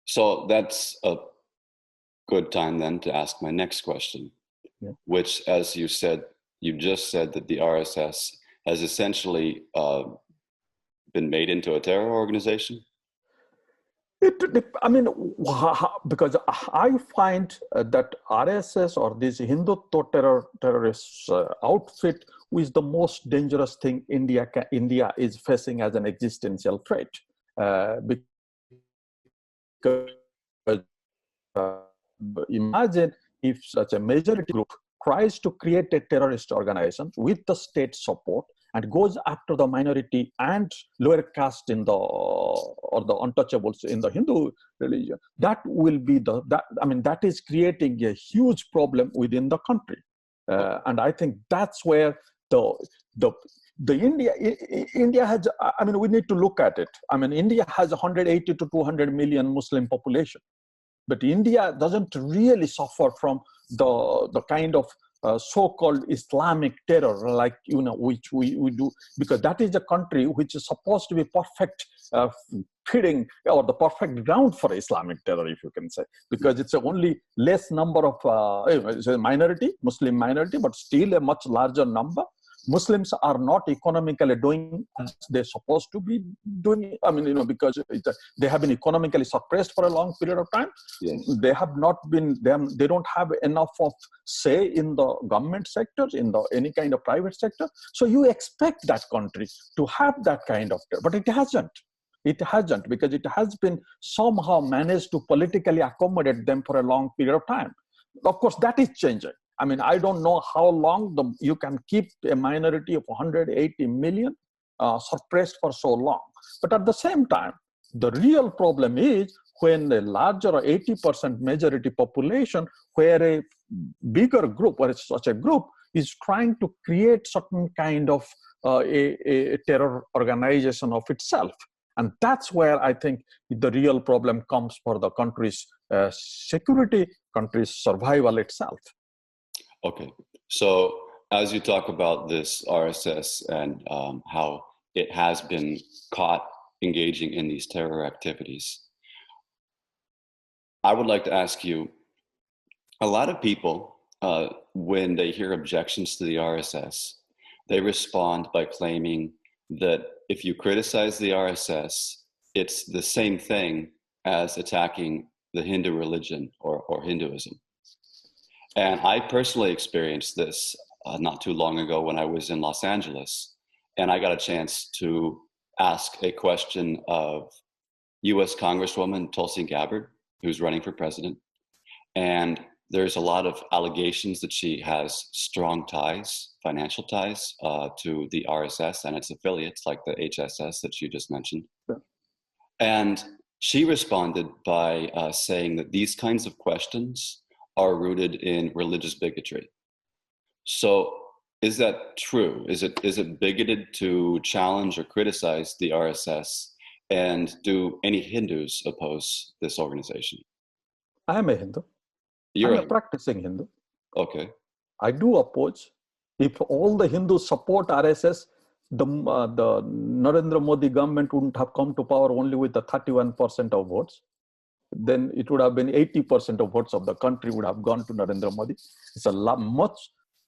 So that's a good time then to ask my next question, which, as you said, you just said that the RSS has essentially been made into a terror organization? I mean, because I find that RSS or this Hindutva terrorist outfit is the most dangerous thing India is facing as an existential threat. Because imagine if such a majority group tries to create a terrorist organization with the state support and goes after the minority and lower caste in the or the untouchables in the Hindu religion. That will be that is creating a huge problem within the country, and I think that's where India has. I mean, we need to look at it. I mean, India has 180 to 200 million Muslim population, but India doesn't really suffer from the kind of so-called Islamic terror, like which we do, because that is a country which is supposed to be perfect feeding or the perfect ground for Islamic terror, if you can say, because it's only less number of it's a minority, Muslim minority, but still a much larger number. Muslims are not economically doing as they're supposed to be doing. I mean, because they have been economically suppressed for a long period of time. Yes. They have not been. They don't have enough of say in the government sectors, in any kind of private sector. So you expect that country to have that kind of, but it hasn't. It hasn't, because it has been somehow managed to politically accommodate them for a long period of time. Of course, that is changing. I mean, I don't know how long you can keep a minority of 180 million suppressed for so long. But at the same time, the real problem is when a larger or 80% majority population, where a bigger group or such a group is trying to create certain kind of a terror organization of itself. And that's where I think the real problem comes for the country's security, country's survival itself. Okay, so as you talk about this RSS and how it has been caught engaging in these terror activities, I would like to ask you, a lot of people, when they hear objections to the RSS, they respond by claiming that if you criticize the RSS, it's the same thing as attacking the Hindu religion or Hinduism. And I personally experienced this not too long ago when I was in Los Angeles, and I got a chance to ask a question of US Congresswoman Tulsi Gabbard, who's running for president. And there's a lot of allegations that she has strong ties, financial ties to the RSS and its affiliates like the HSS that you just mentioned. Yeah. And she responded by saying that these kinds of questions are rooted in religious bigotry. So is that true? Is it bigoted to challenge or criticize the RSS? And do any Hindus oppose this organization? I am a Hindu. I'm a practicing Hindu. Okay. I do oppose. If all the Hindus support RSS, the Narendra Modi government wouldn't have come to power only with the 31% of votes. Then it would have been 80% of votes of the country would have gone to Narendra Modi. It's a lot,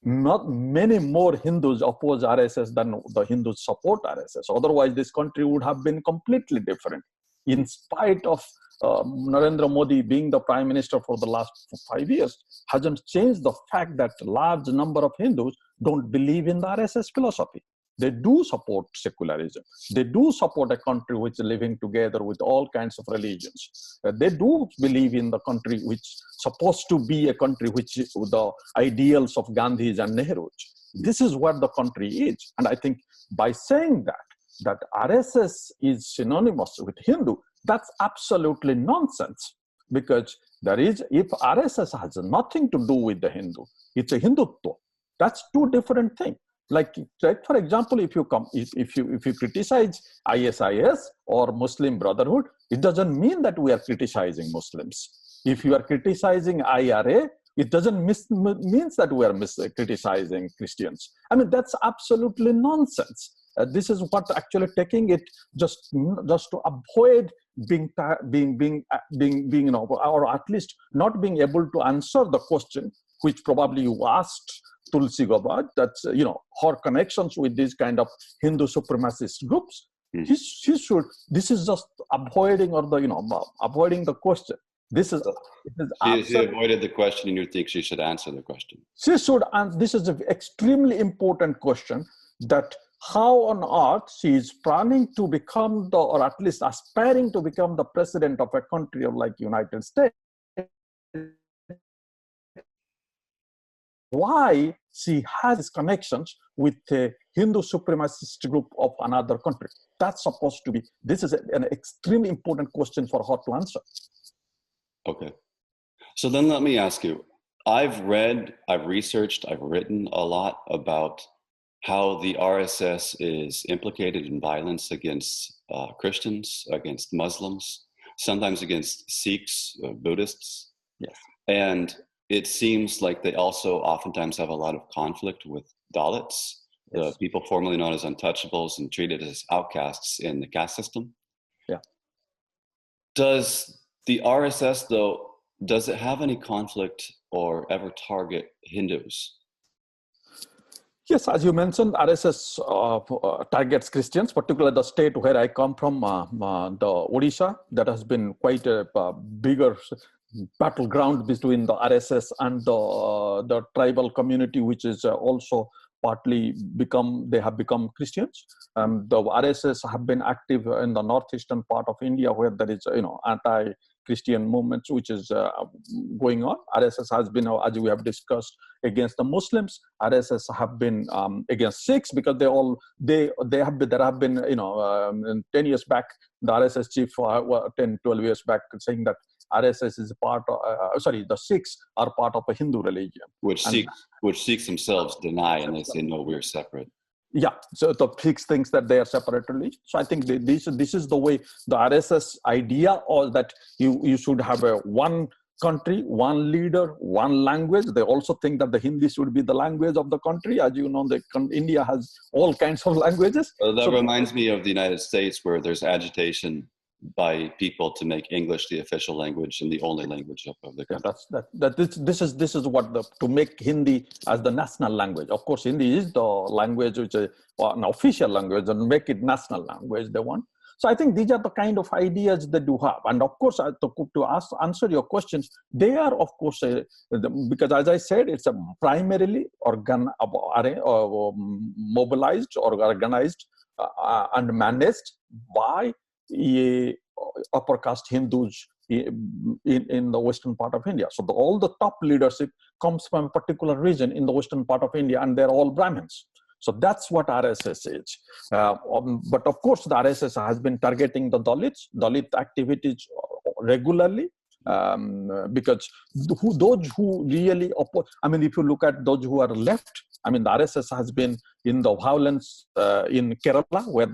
not many more Hindus oppose RSS than the Hindus support RSS. Otherwise, this country would have been completely different. In spite of Narendra Modi being the prime minister for the last 5 years, hasn't changed the fact that a large number of Hindus don't believe in the RSS philosophy. They do support secularism. They do support a country which is living together with all kinds of religions. They do believe in the country which is supposed to be a country which is the ideals of Gandhi's and Nehru's. This is what the country is. And I think by saying that RSS is synonymous with Hindu, that's absolutely nonsense. Because if RSS has nothing to do with the Hindu, it's a Hindutva. That's two different things. Like for example, if you criticize ISIS or Muslim Brotherhood, it doesn't mean that we are criticizing Muslims. If you are criticizing IRA, it doesn't mean that we are criticizing Christians. I mean, that's absolutely nonsense. This is what actually taking it just to avoid or at least not being able to answer the question which probably you asked Tulsi Gabbard, that's her connections with these kind of Hindu supremacist groups. She should. This is just avoiding avoiding the question. This is she avoided the question, and you think she should answer the question? She should, and this is an extremely important question, that how on earth she is planning to become or at least aspiring to become the president of a country like United States. Why she has connections with a Hindu supremacist group of another country? That's supposed to be, this is an extremely important question for her to answer. Okay. So then let me ask you, I've read, I've researched, I've written a lot about how the RSS is implicated in violence against Christians, against Muslims, sometimes against Sikhs, Buddhists. Yes. And it seems like they also oftentimes have a lot of conflict with Dalits, the people formerly known as untouchables and treated as outcasts in the caste system. Yeah. Does the RSS, though, does it have any conflict or ever target Hindus? Yes, as you mentioned, RSS targets Christians, particularly the state where I come from, the Odisha, that has been quite a bigger battleground between the RSS and the tribal community, which is also partly they have become Christians. The RSS have been active in the northeastern part of India, where there is anti-Christian movements which is going on. RSS has been, as we have discussed, against the Muslims. RSS have been against Sikhs, because there have been 10 years back, the RSS chief 10, 12 years back saying that RSS is a part of, the Sikhs are part of a Hindu religion. Which Sikhs themselves deny, and they say, no, we're separate. Yeah, so the Sikhs thinks that they are separate religion. So I think this is the way the RSS idea, or that you should have one country, one leader, one language. They also think that the Hindi should be the language of the country. As you know, India has all kinds of languages. That reminds me of the United States, where there's agitation by people to make English the official language and the only language of the country. Yeah, this is what to make Hindi as the national language. Of course, Hindi is the language which is an official language, and make it national language they want. So I think these are the kind of ideas that you have. And of course, to answer your questions, they are, of course, because as I said, it's a primarily mobilized or organized and managed by upper caste Hindus in the western part of India. So all the top leadership comes from a particular region in the western part of India, and they're all Brahmins. So that's what RSS is. But of course, the RSS has been targeting the Dalit activities regularly, because those who really oppose, if you look at those who are left, the RSS has been in the violence in Kerala, where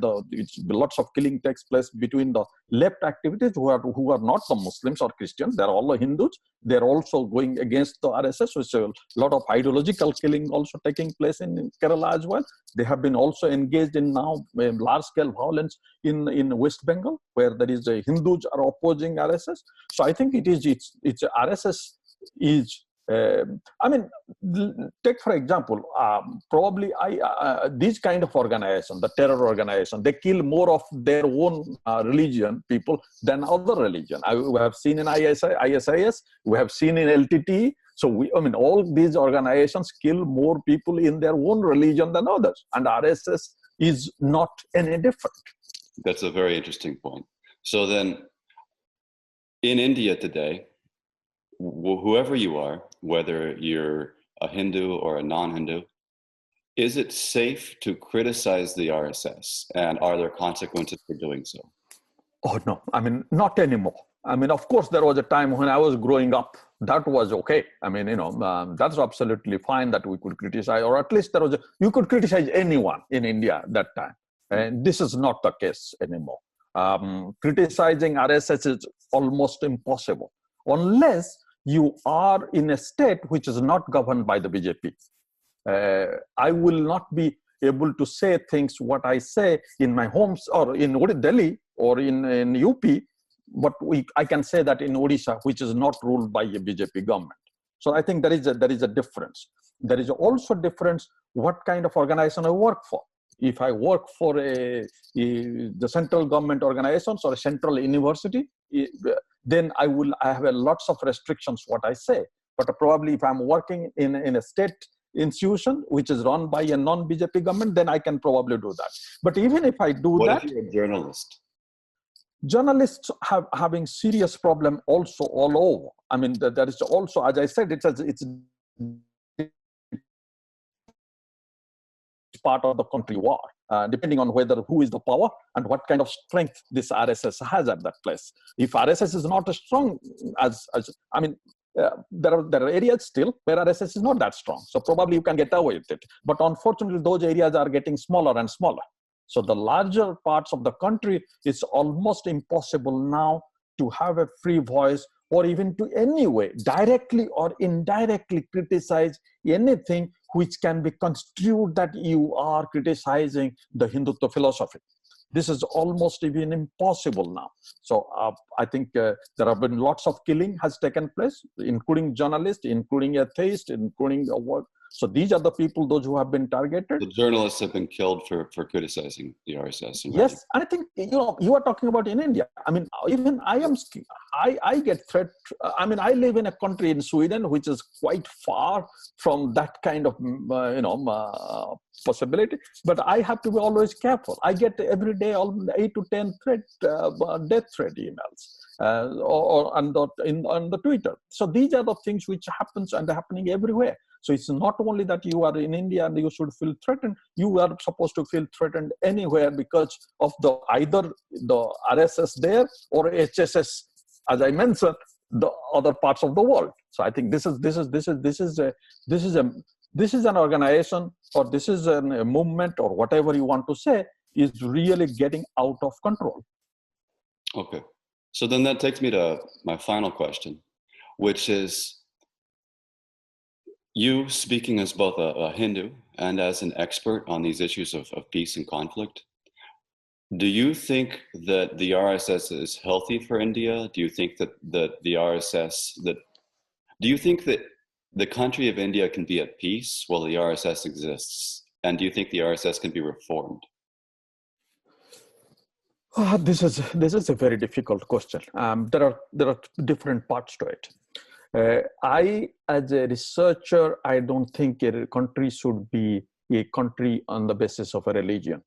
lots of killing takes place between the left activities who are not the Muslims or Christians. They're all Hindus. They're also going against the RSS, which a lot of ideological killing also taking place in Kerala as well. They have been also engaged in now large-scale violence in West Bengal, where there is Hindus are opposing RSS. So I think it's RSS is. Take for example, probably these kind of organization, the terror organization, they kill more of their own religion people than other religion. We have seen in ISIS, we have seen in LTT. So all these organizations kill more people in their own religion than others, and RSS is not any different. That's a very interesting point. So then, in India today, whoever you are, whether you're a Hindu or a non-Hindu, is it safe to criticize the RSS? And are there consequences for doing so? Oh, no. Not anymore. Of course, there was a time when I was growing up, that was okay. That's absolutely fine that we could criticize, or at least you could criticize anyone in India at that time. And this is not the case anymore. Criticizing RSS is almost impossible, unless you are in a state which is not governed by the BJP. I will not be able to say things what I say in my homes or in Delhi or in UP I can say that in Odisha, which is not ruled by a BJP government. So I think there is a difference. There is also difference what kind of organization I work for. If I work for the central government organizations or a central university, then I have lots of restrictions what I say. But probably if I'm working in a state institution which is run by a non-BJP government, then I can probably do that. But even if I do what that, if you're a journalist? Journalists having serious problem also all over. I mean, there is also, as I said, it's part of the country war, depending on who is the power and what kind of strength this RSS has at that place. If RSS is not as strong there are areas still where RSS is not that strong. So probably you can get away with it. But unfortunately, those areas are getting smaller and smaller. So the larger parts of the country, it's almost impossible now to have a free voice or even to anyway, directly or indirectly criticize anything which can be construed that you are criticizing the Hindutva philosophy. This is almost even impossible now. So I think there have been lots of killing has taken place, including journalists, including atheists, including what. So these are the people, those who have been targeted. The journalists have been killed for criticizing the RSS. Yes, and I think, you are talking about in India. I mean, even I get threat. I mean, I live in a country in Sweden, which is quite far from that kind of, possibility. But I have to be always careful. I get every day 8 to 10 death threat emails. Or on the Twitter. So these are the things which happens and are happening everywhere. So it's not only that you are in India and you should feel threatened, you are supposed to feel threatened anywhere because of either the RSS there or HSS, as I mentioned, the other parts of the world. So I think this is an organization, or this is a movement, or whatever you want to say, is really getting out of control. Okay. So then that takes me to my final question, which is, you speaking as both a Hindu and as an expert on these issues of peace and conflict, do you think that the RSS is healthy for India? Do you think that the RSS, do you think that the country of India can be at peace while the RSS exists? And do you think the RSS can be reformed? This is a very difficult question. There are different parts to it. I, as a researcher, I don't think a country should be a country on the basis of a religion.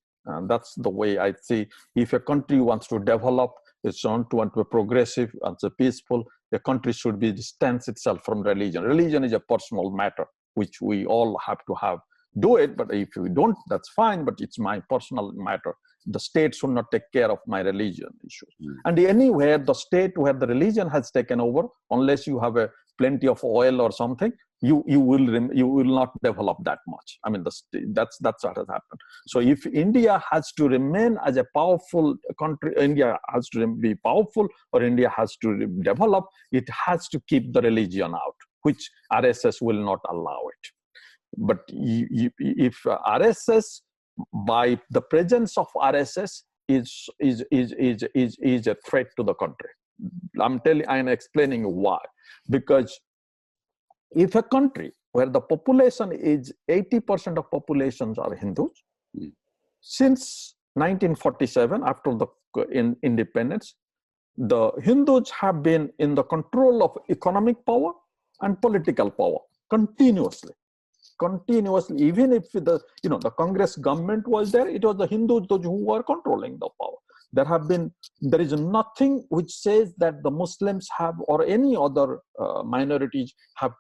That's the way I see. If a country wants to develop, it's want to be progressive and peaceful, the country should distance itself from religion. Religion is a personal matter, which we all have to do it. But if we don't, that's fine. But it's my personal matter. The state should not take care of my religion issues. And anywhere, the state where the religion has taken over, unless you have plenty of oil or something, you will not develop that much. I mean, that's what has happened. So if India has to remain as a powerful country, India has to be powerful, or India has to develop, it has to keep the religion out, which RSS will not allow it. But if RSS, by the presence of RSS, is a threat to the country. I'm explaining why. Because if a country where the population is 80% of populations are Hindus, since 1947, after the independence, the Hindus have been in the control of economic power and political power continuously, even if the Congress government was there, it was the Hindus those who were controlling the power. There is nothing which says that the Muslims have, or any other minorities have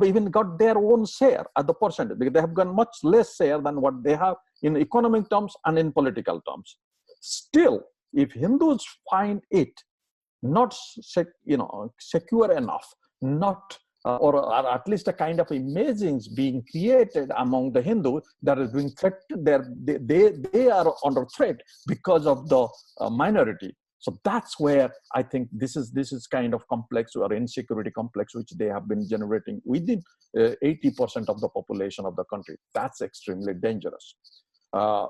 even got their own share at the percentage, because they have got much less share than what they have in economic terms and in political terms. Still, if Hindus find it not secure enough, not or at least a kind of imagings being created among the Hindus that is being threatened, they are under threat because of the minority. So that's where I think this is kind of complex, or insecurity complex, which they have been generating within 80% of the population of the country. That's extremely dangerous. And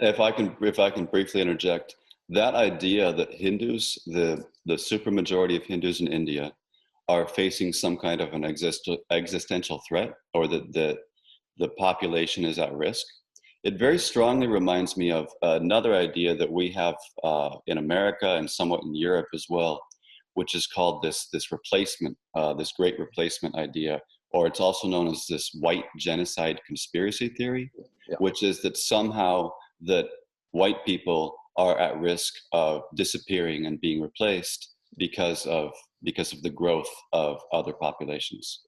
if I can briefly interject, that idea that Hindus, the supermajority of Hindus in India, are facing some kind of an existential threat, or that the population is at risk, it very strongly reminds me of another idea that we have in America and somewhat in Europe as well, which is called this replacement, this great replacement idea, or it's also known as this white genocide conspiracy theory, Yeah. which is that somehow that white people are at risk of disappearing and being replaced because of the growth of other populations.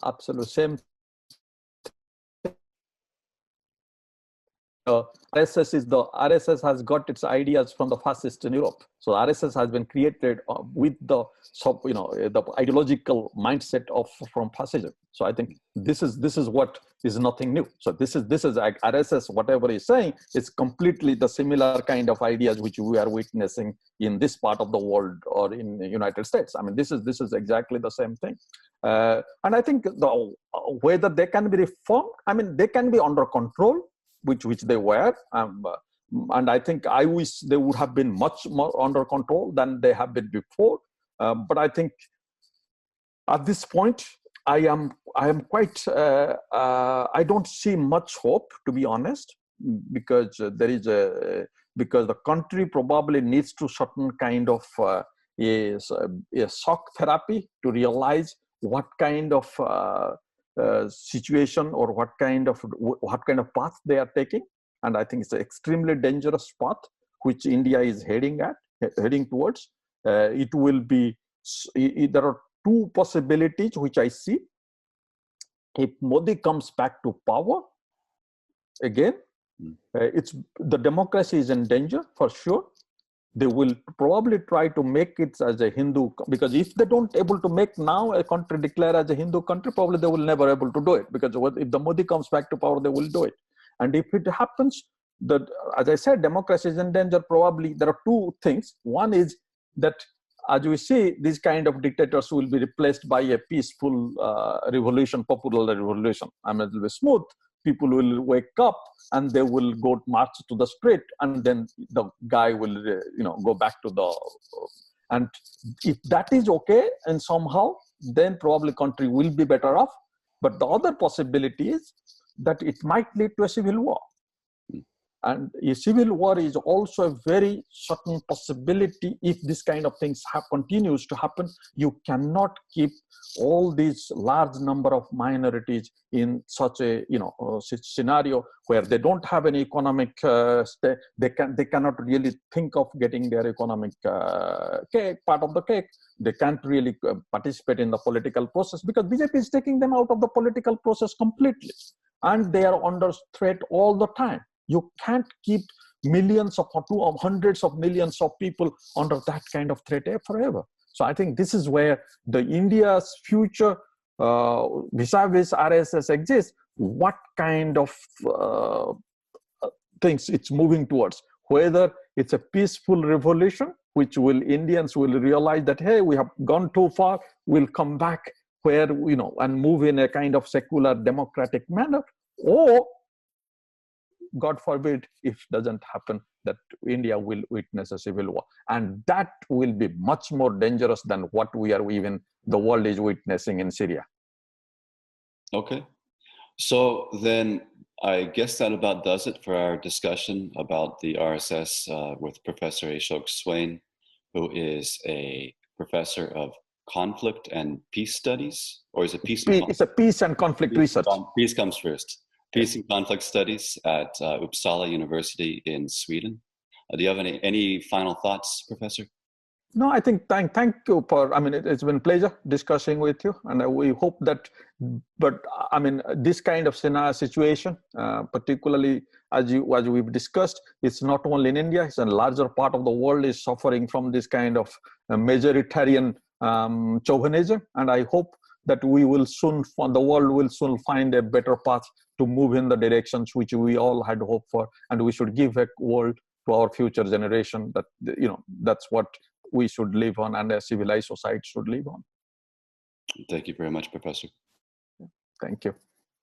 Absolutely. Same. RSS has got its ideas from the fascists in Europe. So RSS has been created with the ideological mindset from fascism. So I think this is what is nothing new. So this is like RSS, whatever he's saying, is completely the similar kind of ideas which we are witnessing in this part of the world or in the United States. I mean, this is exactly the same thing. And I think whether they can be reformed, I mean, they can be under control, which they were, and I think I wish they would have been much more under control than they have been before. But I think at this point, I am quite. I don't see much hope, to be honest, because because the country probably needs to certain kind of a shock therapy to realize what kind of situation or what kind of path they are taking. And I think it's an extremely dangerous path which India is heading towards. It will be, there are two possibilities which I see. If Modi comes back to power again, the democracy is in danger for sure. They will probably try to make it as a Hindu, because if they don't able to make now a country declare as a Hindu country, probably they will never able to do it, because if the Modi comes back to power, they will do it. And if it happens, that, as I said, democracy is in danger, probably there are two things. One is that, as we see, these kind of dictators will be replaced by a peaceful revolution, popular revolution. I mean, it will be smooth. People will wake up and they will go march to the street, and then the guy will, go back to the. And if that is okay, and somehow, then probably country will be better off. But the other possibility is that it might lead to a civil war. And a civil war is also a very certain possibility. If this kind of things continues to happen, you cannot keep all these large number of minorities in such a scenario where they don't have any economic they cannot really think of getting their economic part of the cake. They can't really participate in the political process, because BJP is taking them out of the political process completely, and they are under threat all the time. You can't keep millions of hundreds of millions of people under that kind of threat forever. So I think this is where the India's future vis-a-vis RSS exists. What kind of things it's moving towards? Whether it's a peaceful revolution, which Indians will realize that, hey, we have gone too far, we'll come back where, and move in a kind of secular democratic manner, or God forbid, if doesn't happen, that India will witness a civil war. And that will be much more dangerous than what the world is witnessing in Syria. Okay. So then I guess that about does it for our discussion about the RSS with Professor Ashok Swain, who is a professor of conflict and peace studies, or is it peace? It's a peace and conflict research. Peace comes first. Peace and conflict studies at Uppsala University in Sweden. Do you have any final thoughts, Professor? No, I think thank you for. I mean, it's been a pleasure discussing with you, and we hope that. But I mean, this kind of situation, particularly as we've discussed, it's not only in India; it's a larger part of the world is suffering from this kind of majoritarian chauvinism, and I hope that the world will soon find a better path to move in the directions which we all had hoped for, and we should give a world to our future generation that that's what we should live on, and a civilized society should live on. Thank you very much, Professor. Thank you.